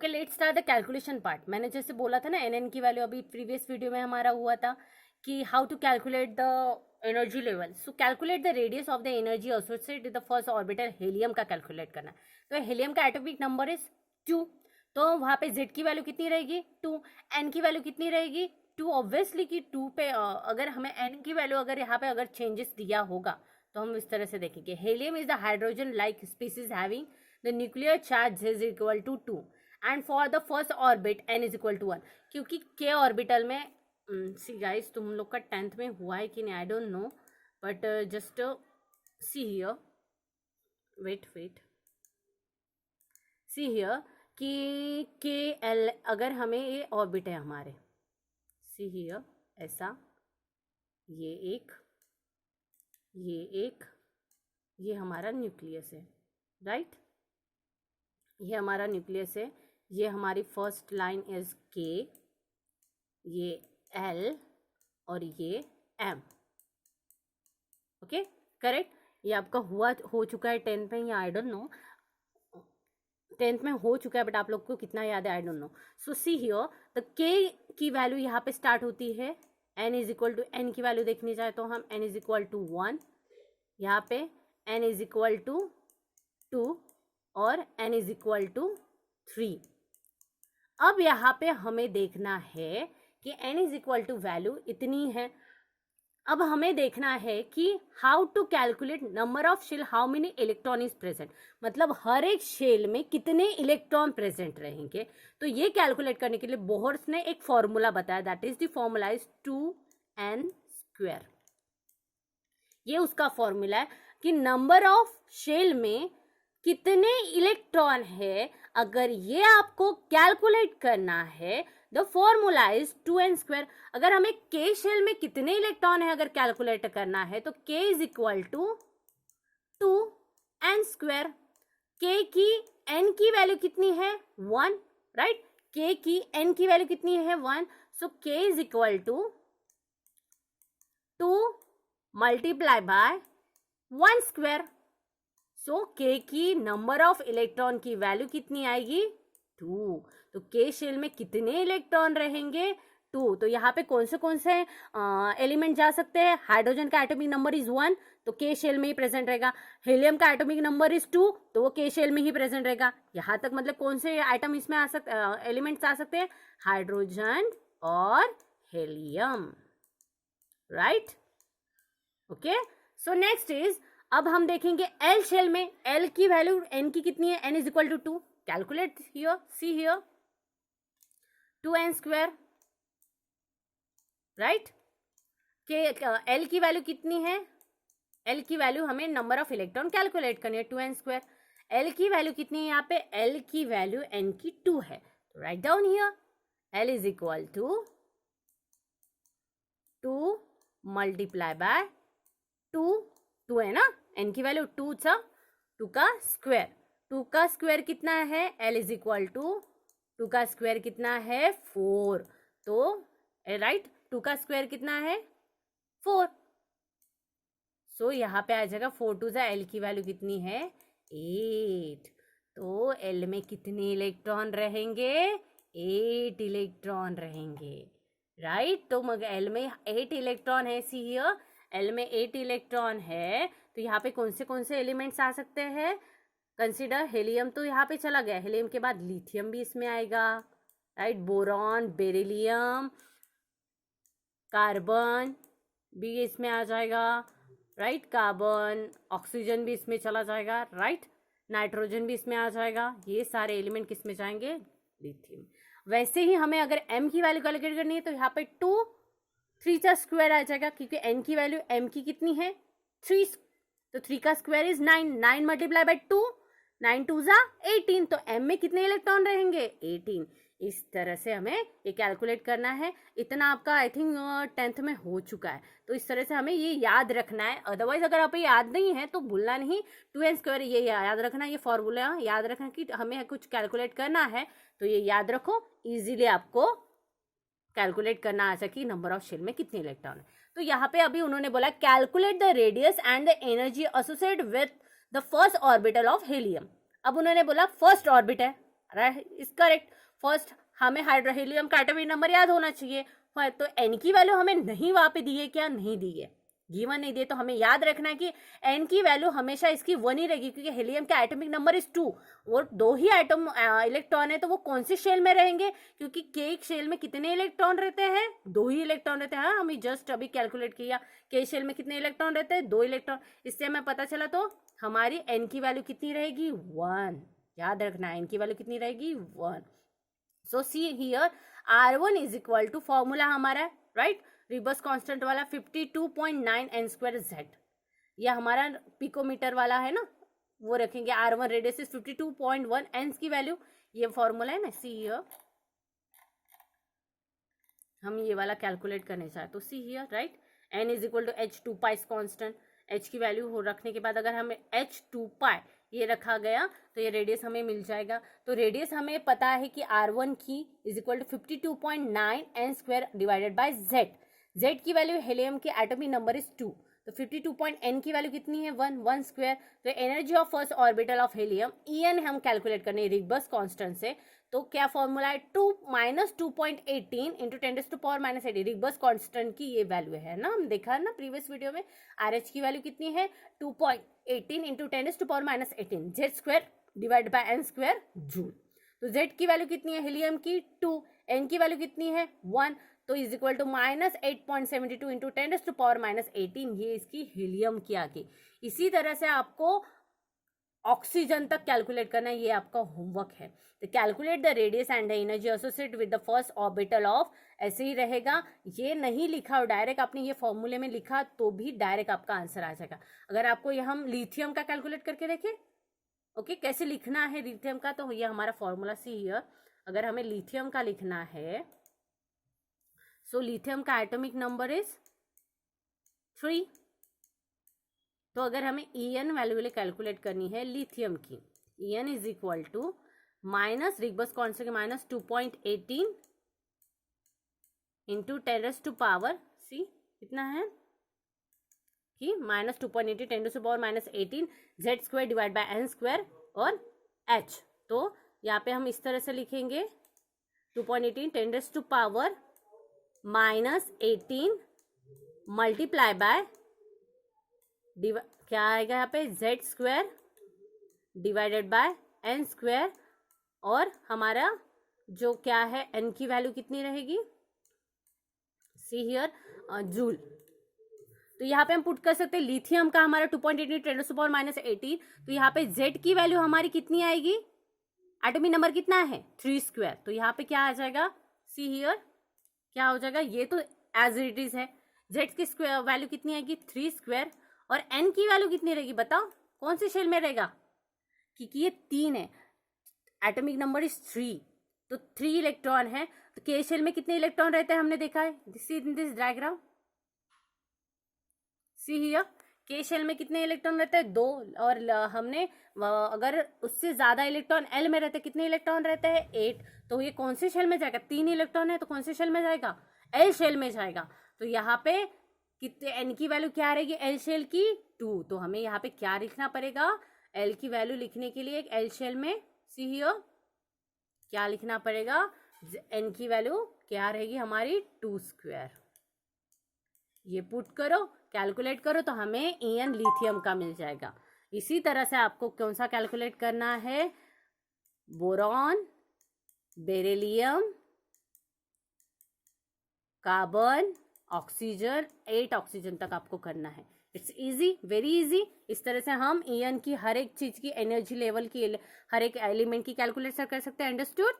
Okay, let's start the calculation part. मैंने जैसे बोला था ना एन की वैल्यू अभी प्रीवियस वीडियो में हमारा हुआ था कि how to calculate the energy level. So calculate the radius of the energy associated with the first orbital helium का कैलकुलेट करना है। तो हेलियम का एटॉमिक नंबर इज 2, तो वहाँ पे z की वैल्यू कितनी रहेगी 2, n की वैल्यू कितनी रहेगी 2। ऑब्वियसली कि 2 पे अगर हमें n की वैल्यू अगर यहाँ पे अगर चेंजेस दिया होगा तो हम इस तरह से देखेंगे। Helium is the hydrogen like species having the nuclear charge is equal to 2 and for the first orbit n is equal to 1। क्योंकि k ऑर्बिटल में सी गाइस, तुम लोग का 10th में हुआ है कि नहीं I don't know, but just see here, wait see here कि के एल अगर हमें ये ऑर्बिट है हमारे, सी हियर ऐसा, ये एक, ये हमारा न्यूक्लियस है, राइट? ये हमारा न्यूक्लियस है, ये हमारी फर्स्ट लाइन इज के, ये एल और ये एम। Okay, correct? ये आपका हो चुका है 10th में या आई डोंट नो, 10th में हो चुका है बट आप लोग को कितना याद है I don't know. So see here the K की वैल्यू यहाँ पे स्टार्ट होती है, n is equal to, n की वैल्यू देखनी चाहे तो हम n इज इक्वल टू 1, यहाँ पे n इज इक्वल टू 2 और n इज इक्वल टू 3। अब यहाँ पे हमें देखना है कि n is equal to value इतनी है। अब हमें देखना है कि how to calculate number of shell, how many electron is present, मतलब हर एक शेल में कितने इलेक्ट्रॉन प्रेजेंट रहेंगे। तो ये कैलकुलेट करने के लिए बोहर्स ने एक फॉर्मूला बताया, that is the formula is 2n²। ये उसका फॉर्मूला है कि नंबर ऑफ शेल में कितने इलेक्ट्रॉन है। अगर ये आपको कैलकुलेट करना है द फॉर्मूला इज 2n²। अगर हमें के शेल में कितने इलेक्ट्रॉन है अगर कैलकुलेट करना है तो k is equal to 2n²। k की n की वैल्यू कितनी है 1, राइट? k की n की वैल्यू कितनी है 1, so k is equal to 2 multiply by 1²। So k की नंबर ऑफ इलेक्ट्रॉन की वैल्यू कितनी आएगी 2। तो k शेल में कितने इलेक्ट्रॉन रहेंगे 2। तो यहाँ पे कौन से एलिमेंट जा सकते हैं। हाइड्रोजन का एटॉमिक नंबर इज 1, तो k शेल में ही प्रेजेंट रहेगा। हेलियम का एटॉमिक नंबर इज 2, तो वो k शेल में ही प्रेजेंट रहेगा। यहाँ तक मतलब कौन से आइटम इसमें आ सकते, एलिमेंट्स आ सकते हैं, हाइड्रोजन और helium, right? Okay, so next is, अब हम देखेंगे एल शेल में एल की वैल्यू एन की कितनी है, n is equal to 2। Calculate here, see here 2n², right? K L की वैल्यू कितनी है, एल की वैल्यू हमें नंबर ऑफ इलेक्ट्रॉन कैलकुलेट करनी है 2n²। एल की वैल्यू कितनी है यहाँ पे, एल की वैल्यू n की 2 है, तो right down here L is equal to 2 multiply by 2 है ना, n की वैल्यू 2 था, 2 का स्क्वायर, 2 का स्क्वायर कितना है, l इज इक्वल टू 2 का स्क्वायर कितना है 4, तो राइट 2 का स्क्वायर कितना है 4। सो यहाँ पे आ जाएगा 4 2 जा, l की वैल्यू कितनी है 8। तो l में कितने इलेक्ट्रॉन रहेंगे 8 इलेक्ट्रॉन रहेंगे, राइट? तो मगर l में 8 इलेक्ट्रॉन है, सी हियर L में 8 इलेक्ट्रॉन है, तो यहाँ पे कौन से एलिमेंट्स आ सकते हैं। कंसिडर हेलियम तो यहाँ पे चला गया, हेलियम के बाद लिथियम भी इसमें आएगा, राइट? बोरॉन, बेरिलियम, कार्बन भी इसमें आ जाएगा, राइट? कार्बन, ऑक्सीजन भी इसमें चला जाएगा, राइट? नाइट्रोजन भी इसमें आ जाएगा। ये सारे एलिमेंट किस में जाएंगे, लिथियम। वैसे ही हमें अगर m की वैल्यू कैलकुलेट करनी है तो यहाँ पे 2 3 का स्क्वायर आ जाएगा, क्योंकि n की वैल्यू m की कितनी है 3, तो 3 का स्क्वायर इज 9, 9 मल्टीप्लाई बाय 2, 9 2 जा 18, तो m में कितने इलेक्ट्रॉन रहेंगे 18। इस तरह से हमें ये कैलकुलेट करना है। इतना आपका आई थिंक 10th में हो चुका है, तो इस तरह से हमें ये याद रखना है। अदरवाइज अगर आप ये याद नहीं है तो भूलना नहीं, 2n², ये याद रखना, ये फॉर्मूला याद रखना कि हमें कुछ कैलकुलेट करना है, तो ये याद रखो, इजीली आपको कैलकुलेट करना आ सके नंबर ऑफ शेल में कितने इलेक्ट्रॉन है। तो यहाँ पे अभी उन्होंने बोला calculate the radius and the energy associated with the first orbital of helium. अब उन्होंने बोला फर्स्ट ऑर्बिट है, इज करेक्ट। फर्स्ट हमें हाइड्रोहीलियम का एटॉमिक नंबर याद होना चाहिए, तो एन की वैल्यू हमें नहीं वहां पे दी है, क्या नहीं दी है, गिवन नहीं दिए, तो हमें याद रखना है कि एन की वैल्यू हमेशा इसकी 1 ही रहेगी, क्योंकि हीलियम का एटॉमिक नंबर इज 2, वो 2 ही एटम इलेक्ट्रॉन है, तो वो कौन सी शेल में रहेंगे, क्योंकि के शेल में कितने इलेक्ट्रॉन रहते हैं, 2 ही इलेक्ट्रॉन रहते हैं। हाँ, हमें जस्ट अभी कैलकुलेट किया के शेल में कितने इलेक्ट्रॉन रहते हैं, 2 इलेक्ट्रॉन, इससे हमें पता चला। तो हमारी एन की वैल्यू कितनी रहेगी, 1, याद रखना एन की वैल्यू कितनी रहेगी, 1। So see here R1 is equal to formula हमारा राइट, रिबर्स कांस्टेंट वाला 52.9 n²Z, यह हमारा पिकोमीटर वाला है ना, वो रखेंगे। R1 रेडियस इज 52.1 n की वैल्यू, ये फॉर्मूला है ना। सी हियर हम ये वाला कैलकुलेट करने चाहे तो see here right, n is equal to h2 pi's constant, h की वैल्यू हो रखने के बाद अगर हमें h2 पाई ये रखा गया तो ये रेडियस हमें मिल जाएगा। तो रेडियस हमें पता है कि R1 की is equal to 52.9 n² divided by Z। Z की वैल्यू हेलियम के एटॉमिक नंबर इज 2, तो 52.n की वैल्यू कितनी है, 1 स्क्वायर। तो energy of first orbital of helium En हम कैलकुलेट करने रिबर्स कांस्टेंट से, तो क्या फॉर्मूला है, 2-2.18 इंटू 10⁻⁻⁸ रिबर्स कांस्टेंट की ये वैल्यू है ना, हम देखा है ना प्रीवियस वीडियो में। RH की वैल्यू कितनी है, 2.18 into 10⁻⁸ Z² divide by n² joule. तो Z की वैल्यू कितनी है हीलियम की, 2, N की वैल्यू कितनी है, 1, तो इज इक्वल टू -8.72 इंटू 10⁻⁸, ये इसकी हीलियम की आ गई। इसी तरह से आपको ऑक्सीजन तक कैलकुलेट करना है, ये आपका होमवर्क है। तो calculate the radius and the energy associated with the first orbital of, ऐसे ही रहेगा। ये नहीं लिखा और डायरेक्ट आपने ये फॉर्मूले में लिखा तो भी डायरेक्ट आपका आंसर आ जाएगा। अगर आपको ये हम लिथियम का कैलकुलेट करके देखें, ओके कैसे लिखना है लिथियम का, तो ये हमारा फॉर्मूला सी हियर। अगर हमें लिथियम का लिखना है, सो लिथियम का एटॉमिक नंबर इज 3। तो अगर हमें En वैल्यू कैलकुलेट करनी है लिथियम की, En is equal to minus Rydberg constant के -2.18 इंटू 10⁻⁻, सी कितना है कि -2.18 10⁻⁻18 Z² डिवाइड बाय n² और H। तो यहाँ पे हम इस तरह से लिखेंगे 2.18 10⁻⁻18 मल्टीप्लाई बाय क्या आएगा यहाँ पे, Z² डिवाइडेड बाय n², और हमारा जो क्या है n की वैल्यू कितनी रहेगी, सी हियर जूल। तो यहाँ पे हम पुट कर सकते हैं लिथियम का हमारा 2.18 10⁻⁻18, तो यहाँ पे Z की वैल्यू हमारी कितनी आएगी, एटॉमिक नंबर कितना है 3², तो यहाँ पे क्या आ जाएगा, सी हियर क्या हो जाएगा, ये तो एज इट इज है। Z की वैल्यू कितनी आएगी 3², और N की वैल्यू कितनी रहेगी बताओ, कौन सी शेल में रहेगा, क्योंकि ये 3 है, एटॉमिक नंबर इज 3, तो 3 इलेक्ट्रॉन है। तो के शेल में कितने इलेक्ट्रॉन रहते हैं हमने देखा है, दिस डायग्राम, सी हियर के शेल में कितने इलेक्ट्रॉन रहते हैं, 2, और हमने अगर उससे ज्यादा इलेक्ट्रॉन L में रहते, कितने इलेक्ट्रॉन रहते हैं 8, तो ये कौन से शेल में जाएगा, 3 इलेक्ट्रॉन है तो कौन से शेल में जाएगा, L शेल में जाएगा। तो यहाँ पे कितने N की वैल्यू क्या रहेगी L शेल की, 2, तो हमें यहाँ पे क्या लिखना पड़ेगा, L की वैल्यू लिखने के लिए L शेल में सी हियर क्या लिखना पड़ेगा, N की वैल्यू क्या रहेगी हमारी 2²। ये पुट करो कैलकुलेट करो तो हमें En लिथियम का मिल जाएगा। इसी तरह से आपको कौन सा कैलकुलेट करना है, boron, beryllium, carbon, oxygen, 8 oxygen तक आपको करना है। It's easy, very easy. इस तरह से हम En की हर एक चीज की एनर्जी लेवल की, हर एक एलिमेंट की कैलकुलेट कर सकते हैं। अंडरस्टूड।